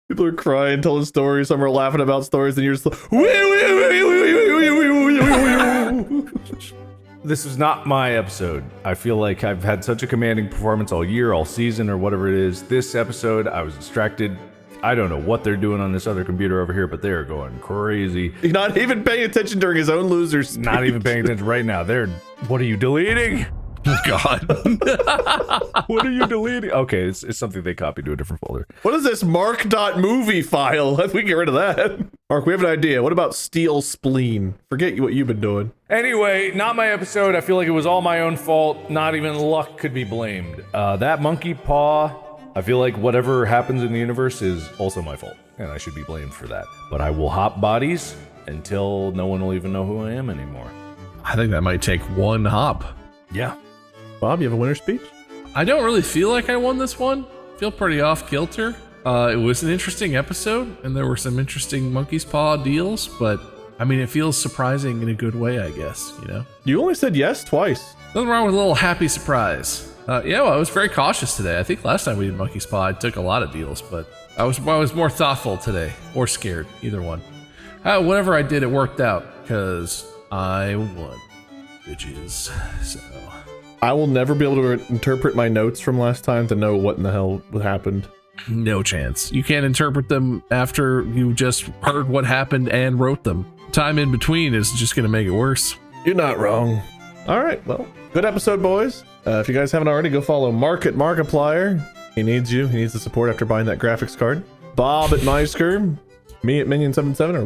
People are crying, telling stories, some are laughing about stories, and you're just like,
This is not my episode. I feel like I've had such a commanding performance all year, all season, or whatever it is. This episode, I was distracted. I don't know what they're doing on this other computer over here, but they're going crazy.
He's not even paying attention during his own loser speech.
Not even paying attention right now. What are you deleting?
God.
What are you deleting? Okay, it's something they copied to a different folder.
What is this mark.movie file? We can get rid of that. Mark, we have an idea. What about Steel Spleen? Forget what you've been doing.
Anyway, not my episode. I feel like it was all my own fault. Not even luck could be blamed. That monkey paw, I feel like whatever happens in the universe is also my fault, and I should be blamed for that. But I will hop bodies until no one will even know who I am anymore.
I think that might take 1 hop.
Yeah.
Bob, you have a winner speech?
I don't really feel like I won this one. I feel pretty off kilter. It was an interesting episode, and there were some interesting monkey's paw deals, but I mean, it feels surprising in a good way, I guess,
You only said yes twice.
Nothing wrong with a little happy surprise. Well, I was very cautious today. I think last time we did monkey's paw, I took a lot of deals, but I was more thoughtful today, or scared, either one. Whatever I did, it worked out, because I won, bitches, so...
I will never be able to interpret my notes from last time to know what in the hell happened.
No chance. You can't interpret them after you just heard what happened and wrote them. Time in between is just going to make it worse.
You're not wrong. All right, well, good episode, boys. If you guys haven't already, go follow Mark at Markiplier. He needs you. He needs the support after buying that graphics card. Bob at Meisker. Me at Minion77 or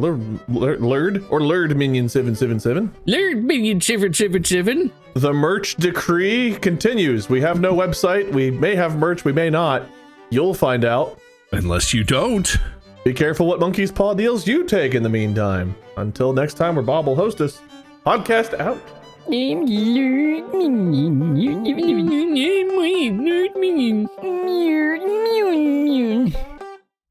Lurd Minion777.
Lurd Minion777.
The merch decree continues. We have no website. We may have merch. We may not. You'll find out.
Unless you don't.
Be careful what monkey's paw deals you take in the meantime. Until next time, where Bob will host us. Podcast out.
I'm